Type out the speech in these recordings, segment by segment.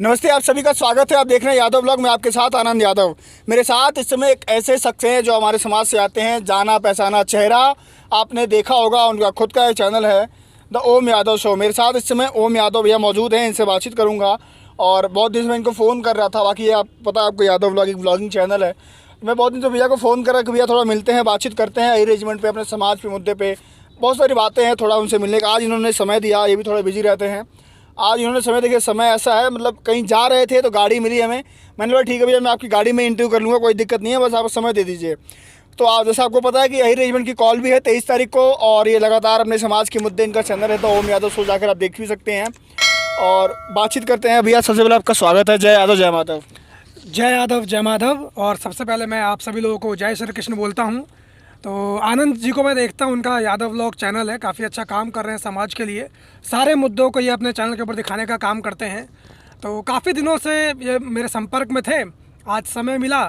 नमस्ते, आप सभी का स्वागत है। आप देख रहे हैं यादव ब्लॉग में, आपके साथ आनंद यादव। मेरे साथ इस समय एक ऐसे शख्स हैं जो हमारे समाज से आते हैं, जाना पहचाना चेहरा। आपने देखा होगा, उनका खुद का एक चैनल है द ओम यादव शो। मेरे साथ इस समय ओम यादव भैया मौजूद हैं, इनसे बातचीत करूँगा। और बहुत दिन से मैं इनको फ़ोन कर रहा था, बाकी आप पता है आपको यादव ब्लॉग एक ब्लॉगिंग चैनल है। मैं बहुत दिन से भैया को फ़ोन कर रहा कि भैया थोड़ा मिलते हैं, बातचीत करते हैं अरेंजमेंट पे, अपने समाज के मुद्दे पे बहुत सारी बातें हैं, थोड़ा उनसे मिलने का। आज इन्होंने समय दिया, ये भी थोड़ा बिजी रहते हैं। आज इन्होंने समय देखिए, समय ऐसा है मतलब कहीं जा रहे थे तो गाड़ी मिली हमें। मैंने बोला ठीक है भैया, मैं आपकी गाड़ी में इंटरव्यू कर लूँगा, कोई दिक्कत नहीं है, बस आप समय दे दीजिए। तो आप जैसा आपको पता है कि यही रेजिमेंट की कॉल भी है 23 तारीख को, और ये लगातार अपने समाज के मुद्दे, इनका चैनल है तो ओम यादव शो, जाकर आप देख भी सकते हैं और बातचीत करते हैं। भैया सबसे पहले आपका स्वागत है। जय यादव, जय माधव। जय यादव, जय माधव। और सबसे पहले मैं आप सभी लोगों को जय श्री कृष्ण बोलता हूं। तो आनंद जी को मैं देखता हूं, उनका यादव व्लॉग चैनल है, काफ़ी अच्छा काम कर रहे हैं समाज के लिए। सारे मुद्दों को ये अपने चैनल के ऊपर दिखाने का काम करते हैं। तो काफ़ी दिनों से ये मेरे संपर्क में थे, आज समय मिला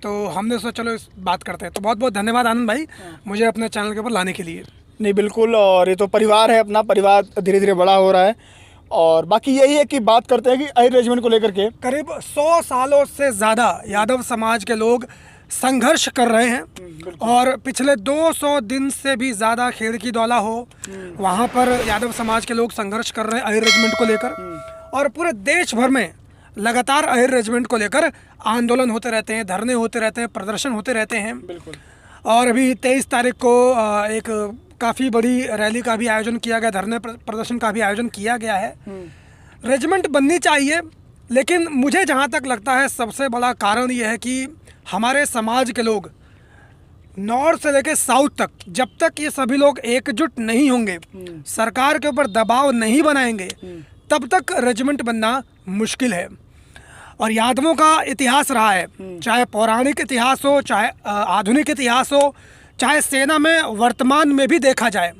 तो हमने सोचा चलो इस बात करते हैं। तो बहुत बहुत धन्यवाद आनंद भाई मुझे अपने चैनल के ऊपर लाने के लिए। नहीं बिल्कुल, और ये तो परिवार है, अपना परिवार धीरे धीरे बड़ा हो रहा है। और बाकी यही है कि बात करते हैं कि अहिर रेजिमेंट को लेकर के करीब 100 सालों से ज़्यादा यादव समाज के लोग संघर्ष कर रहे हैं। और पिछले 200 दिन से भी ज़्यादा खेड़की दौला हो, वहाँ पर यादव समाज के लोग संघर्ष कर रहे हैं अहिर रेजिमेंट को लेकर। और पूरे देश भर में लगातार अहिर रेजिमेंट को लेकर आंदोलन होते रहते हैं, धरने होते रहते हैं, प्रदर्शन होते रहते हैं। बिल्कुल। और अभी 23 तारीख को एक काफ़ी बड़ी रैली का भी आयोजन किया गया, धरने प्रदर्शन का भी आयोजन किया गया है। रेजिमेंट बननी चाहिए, लेकिन मुझे जहाँ तक लगता है सबसे बड़ा कारण ये है कि हमारे समाज के लोग नॉर्थ से लेकर साउथ तक, जब तक ये सभी लोग एकजुट नहीं होंगे, सरकार के ऊपर दबाव नहीं बनाएंगे, तब तक रेजिमेंट बनना मुश्किल है। और यादवों का इतिहास रहा है, चाहे पौराणिक इतिहास हो, चाहे आधुनिक इतिहास हो, चाहे सेना में वर्तमान में भी देखा जाए,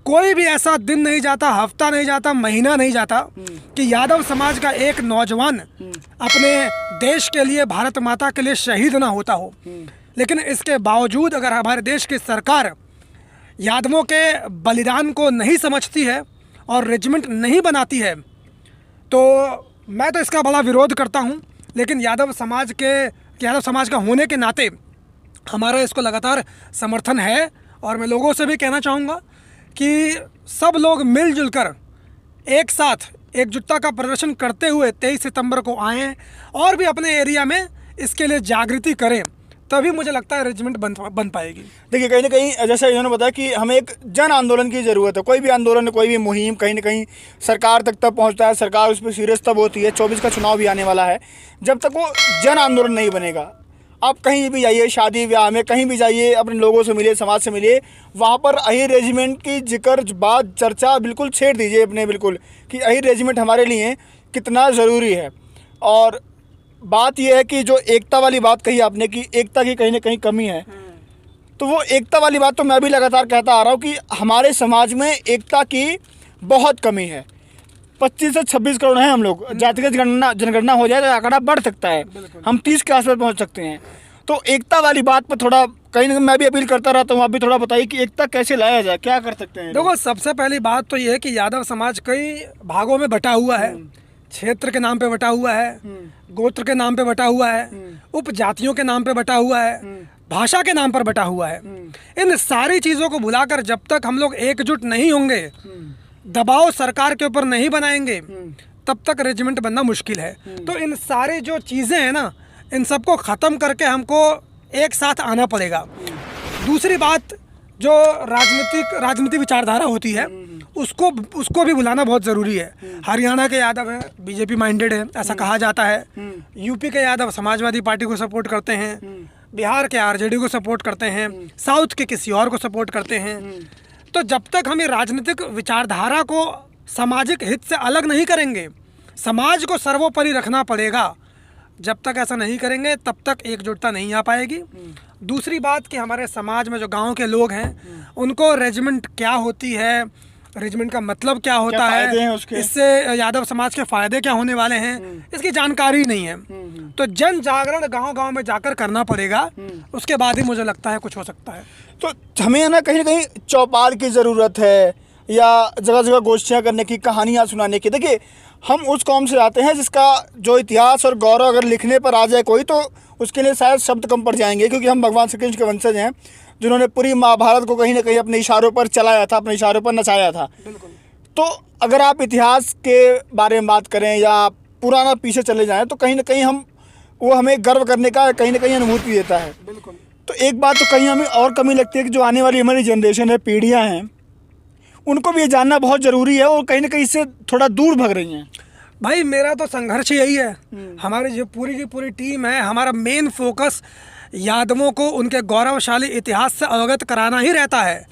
कोई भी ऐसा दिन नहीं जाता, हफ्ता नहीं जाता, महीना नहीं जाता कि यादव समाज का एक नौजवान अपने देश के लिए, भारत माता के लिए शहीद ना होता हो। लेकिन इसके बावजूद अगर हमारे देश की सरकार यादवों के बलिदान को नहीं समझती है और रेजिमेंट नहीं बनाती है, तो मैं तो इसका बड़ा विरोध करता हूं। लेकिन यादव समाज का होने के नाते हमारा इसको लगातार समर्थन है। और मैं लोगों से भी कहना चाहूँगा कि सब लोग मिलजुल कर एक साथ एकजुटता का प्रदर्शन करते हुए 23 सितंबर को आएँ और भी अपने एरिया में इसके लिए जागृति करें, तभी मुझे लगता है रेजिमेंट बन पाएगी। देखिए, कहीं ना कहीं जैसा इन्होंने बताया कि हमें एक जन आंदोलन की ज़रूरत है। कोई भी आंदोलन, कोई भी मुहिम कहीं ना कहीं सरकार तक तब पहुंचता है, सरकार उस पर सीरियस तब होती है। 24 का चुनाव भी आने वाला है, जब तक वो जन आंदोलन नहीं बनेगा। आप कहीं भी जाइए, शादी ब्याह में कहीं भी जाइए, अपने लोगों से मिलिए, समाज से मिलिए, वहाँ पर अहिर रेजिमेंट की जिक्र, बात, चर्चा बिल्कुल छेड़ दीजिए अपने, बिल्कुल कि अहिर रेजिमेंट हमारे लिए कितना ज़रूरी है। और बात यह है कि जो एकता वाली बात कही आपने कि एकता की कहीं ना कहीं कमी है, तो वो एकता वाली बात तो मैं भी लगातार कहता आ रहा हूँ कि हमारे समाज में एकता की बहुत कमी है। 25 से 26 करोड़ हैं हम लोग, जातिगत जनगणना हो जाए तो आंकड़ा बढ़ सकता है, हम 30 के आसपास पहुँच सकते हैं। तो एकता वाली बात पर थोड़ा कहीं ना कहीं मैं भी अपील करता रहता हूँ। आप भी थोड़ा बताइए कि एकता कैसे लाया जाए, क्या कर सकते हैं? देखो, सबसे पहली बात तो ये है कि यादव समाज कई भागों में बटा हुआ है। क्षेत्र के नाम पे बटा हुआ है, गोत्र के नाम पे बटा हुआ है, उपजातियों के नाम पे बटा हुआ है, भाषा के नाम पर बटा हुआ है। इन सारी चीज़ों को भुलाकर जब तक हम लोग एकजुट नहीं होंगे, दबाव सरकार के ऊपर नहीं बनाएंगे, तब तक रेजिमेंट बनना मुश्किल है। तो इन सारी जो चीज़ें हैं ना, इन सबको ख़त्म करके हमको एक साथ आना पड़ेगा। दूसरी बात, जो राजनीतिक विचारधारा होती है, उसको भी भुलाना बहुत ज़रूरी है। हरियाणा के यादव हैं, बीजेपी माइंडेड है, ऐसा कहा जाता है। यूपी के यादव समाजवादी पार्टी को सपोर्ट करते हैं, बिहार के आरजेडी को सपोर्ट करते हैं, साउथ के किसी और को सपोर्ट करते हैं। तो जब तक हम ये राजनीतिक विचारधारा को सामाजिक हित से अलग नहीं करेंगे, समाज को सर्वोपरि रखना पड़ेगा। जब तक ऐसा नहीं करेंगे तब तक एकजुटता नहीं आ पाएगी। दूसरी बात कि हमारे समाज में जो गांव के लोग हैं, उनको रेजिमेंट क्या होती है, रेजिमेंट का मतलब क्या होता है, इससे यादव समाज के फायदे क्या होने वाले हैं, इसकी जानकारी नहीं है। तो जन जागरण गांव-गांव में जाकर करना पड़ेगा, उसके बाद ही मुझे लगता है कुछ हो सकता है। तो हमें ना कहीं चौपाल की ज़रूरत है, या जगह जगह गोष्ठियाँ करने की, कहानियाँ सुनाने की। देखिए, हम उस कौम से आते हैं जिसका जो इतिहास और गौरव अगर लिखने पर आ जाए कोई, तो उसके लिए शायद शब्द कम पड़ जाएंगे, क्योंकि हम भगवान श्री कृष्ण के वंशज हैं, जिन्होंने पूरी महाभारत को कहीं ना कहीं अपने इशारों पर चलाया था, अपने इशारों पर नचाया था। तो अगर आप इतिहास के बारे में बात करें या पुराना पीछे चले जाएं, तो कहीं ना कहीं वो हमें गर्व करने का कहीं ना कहीं अनुभूति देता है। तो एक बात तो कहीं हमें और कमी लगती है कि जो आने वाली हमारी जनरेशन है, पीढ़ियाँ हैं, उनको भी ये जानना बहुत ज़रूरी है, और कहीं ना कहीं इससे थोड़ा दूर भाग रही हैं। भाई मेरा तो संघर्ष यही है। हमारी जो पूरी की पूरी टीम है, हमारा मेन फोकस यादवों को उनके गौरवशाली इतिहास से अवगत कराना ही रहता है,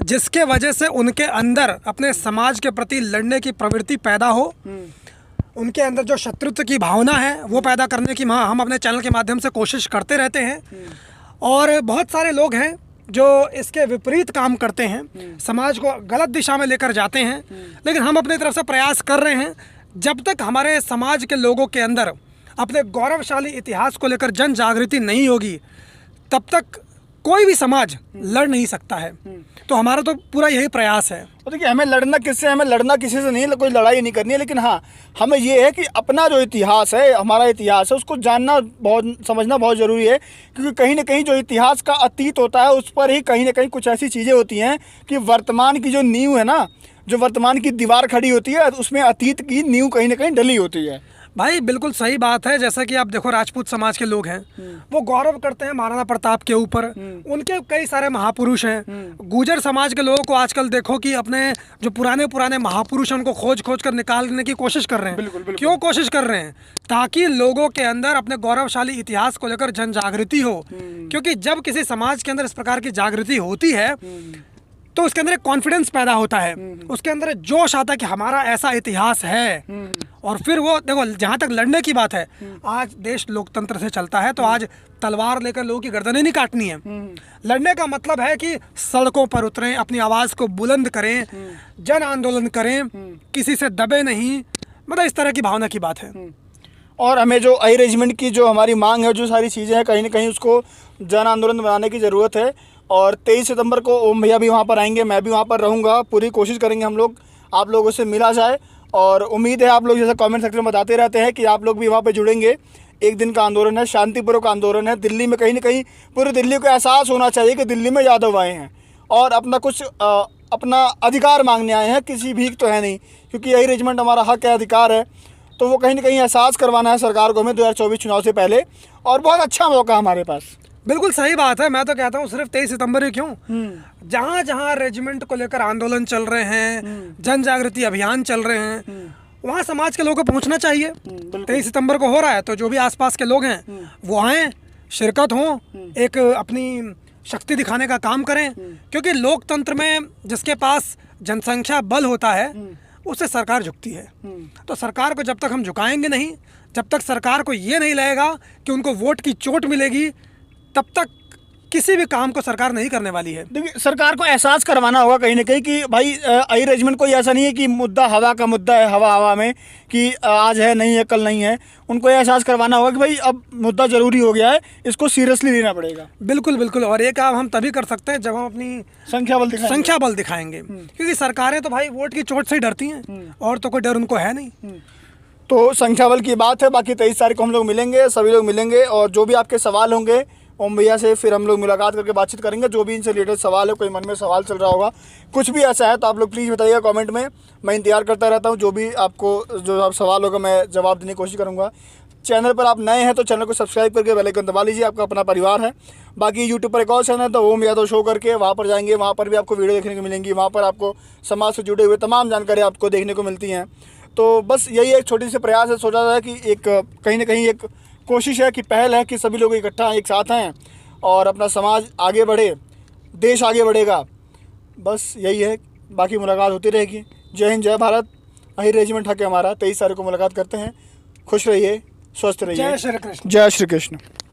जिसके वजह से उनके अंदर अपने समाज के प्रति लड़ने की प्रवृत्ति पैदा हो, उनके अंदर जो शत्रुत्व की भावना है वो पैदा करने की हम अपने चैनल के माध्यम से कोशिश करते रहते हैं। और बहुत सारे लोग हैं जो इसके विपरीत काम करते हैं, समाज को गलत दिशा में लेकर जाते हैं, लेकिन हम अपनी तरफ से प्रयास कर रहे हैं। जब तक हमारे समाज के लोगों के अंदर अपने गौरवशाली इतिहास को लेकर जन जागृति नहीं होगी, तब तक कोई भी समाज लड़ नहीं सकता है। तो हमारा तो पूरा यही प्रयास है। तो देखिए, हमें लड़ना किसी से नहीं, कोई लड़ाई नहीं करनी है, लेकिन हाँ, हमें ये है कि अपना जो इतिहास है, हमारा इतिहास है, उसको जानना समझना बहुत ज़रूरी है। क्योंकि कहीं ना कहीं जो इतिहास का अतीत होता है, उस पर ही कहीं ना कहीं कुछ ऐसी चीज़ें होती हैं कि वर्तमान की जो नींव है ना, जो वर्तमान की दीवार खड़ी होती है, उसमें अतीत की नींव कहीं ना कहीं डली होती है। भाई बिल्कुल सही बात है। जैसा कि आप देखो, राजपूत समाज के लोग हैं, वो गौरव करते हैं महाराणा प्रताप के ऊपर, उनके कई सारे महापुरुष हैं। गुर्जर समाज के लोगों को आजकल देखो कि अपने जो पुराने महापुरुष हैं, उनको खोज कर निकालने की कोशिश कर रहे हैं। बिल्कुल। क्यों कोशिश कर रहे हैं? ताकि लोगों के अंदर अपने गौरवशाली इतिहास को लेकर जन जागृति हो। क्योंकि जब किसी समाज के अंदर इस प्रकार की जागृति होती है, तो उसके अंदर एक कॉन्फिडेंस पैदा होता है, उसके अंदर जोश आता है कि हमारा ऐसा इतिहास है। और फिर वो देखो, जहाँ तक लड़ने की बात है, आज देश लोकतंत्र से चलता है, तो आज तलवार लेकर लोगों की गर्दनें नहीं काटनी है। लड़ने का मतलब है कि सड़कों पर उतरें, अपनी आवाज़ को बुलंद करें, जन आंदोलन करें, किसी से दबे नहीं, मतलब इस तरह की भावना की बात है। और हमें जो आई रेजिमेंट की जो हमारी मांग है, जो सारी चीज़ें हैं, कहीं ना कहीं उसको जन आंदोलन बनाने की ज़रूरत है। और 23 सितंबर को ओम भैया भी वहाँ पर आएंगे, मैं भी वहाँ पर रहूँगा। पूरी कोशिश करेंगे हम लोग आप लोगों से मिला जाए, और उम्मीद है आप लोग जैसे कमेंट सेक्शन में बताते रहते हैं कि आप लोग भी वहाँ पे जुड़ेंगे। एक दिन का आंदोलन है, शांतिपूर्वक आंदोलन है। दिल्ली में कहीं ना कहीं पूरी दिल्ली को एहसास होना चाहिए कि दिल्ली में यादव आए हैं और अपना कुछ अपना अधिकार मांगने आए हैं, किसी भीख तो है नहीं, क्योंकि यही रेजिमेंट हमारा हक है, अधिकार है। तो वो कहीं ना कहीं एहसास करवाना है सरकार को हमें 2024 चुनाव से पहले, और बहुत अच्छा मौका हमारे पास। बिल्कुल सही बात है। मैं तो कहता हूँ सिर्फ 23 सितंबर ही क्यों, जहाँ जहाँ रेजिमेंट को लेकर आंदोलन चल रहे हैं, जन जागृति अभियान चल रहे हैं, वहाँ समाज के लोगों को पहुँचना चाहिए। 23 सितंबर को हो रहा है, तो जो भी आसपास के लोग हैं वो आएँ, शिरकत हों, एक अपनी शक्ति दिखाने का काम करें। क्योंकि लोकतंत्र में जिसके पास जनसंख्या बल होता है, उससे सरकार झुकती है। तो सरकार को जब तक हम झुकाएंगे नहीं, जब तक सरकार को ये नहीं लगेगा कि उनको वोट की चोट मिलेगी, तब तक किसी भी काम को सरकार नहीं करने वाली है। देखिए, सरकार को एहसास करवाना होगा कहीं ना कहीं कि भाई आई रेजिमेंट कोई ऐसा नहीं है कि मुद्दा हवा का मुद्दा है, हवा में कि आज है नहीं है कल नहीं है। उनको एहसास करवाना होगा कि भाई अब मुद्दा ज़रूरी हो गया है, इसको सीरियसली लेना पड़ेगा। बिल्कुल। और ये काम हम तभी कर सकते हैं जब हम अपनी संख्या बल दिखाएंगे। क्योंकि सरकारें तो भाई वोट की चोट से ही डरती हैं, और तो कोई डर उनको है नहीं। तो संख्या बल की बात है। बाकी 23 तारीख को हम लोग मिलेंगे, सभी लोग मिलेंगे, और जो भी आपके सवाल होंगे ओम भैया से फिर हम लोग मुलाकात करके बातचीत करेंगे। जो भी इनसे रिलेटेड सवाल है, कोई मन में सवाल चल रहा होगा, कुछ भी ऐसा है, तो आप लोग प्लीज़ बताइएगा कमेंट में। मैं इंतजार करता रहता हूँ, जो भी आपको जो आप सवाल होगा मैं जवाब देने की कोशिश करूँगा। चैनल पर आप नए हैं तो चैनल को सब्सक्राइब करके बेल आइकन दबा लीजिए, आपका अपना परिवार है। बाकी यूट्यूब पर एक और चैनल है, तो ओम यादव शो करके वहाँ पर जाएंगे, वहाँ पर भी आपको वीडियो देखने को मिलेंगी। वहाँ पर आपको समाज से जुड़े हुए तमाम जानकारी आपको देखने को मिलती हैं। तो बस यही एक छोटी सी प्रयास है, सोचा था कि एक कहीं ना कहीं एक कोशिश है कि पहल है कि सभी लोग इकट्ठा एक साथ हैं और अपना समाज आगे बढ़े, देश आगे बढ़ेगा। बस यही है, बाकी मुलाकात होती रहेगी। जय हिंद, जय भारत। आई रेजिमेंट हक है हमारा। 23 तारीख को मुलाकात करते हैं। खुश रहिए, स्वस्थ रहिए। जय श्री कृष्ण। जय श्री कृष्ण।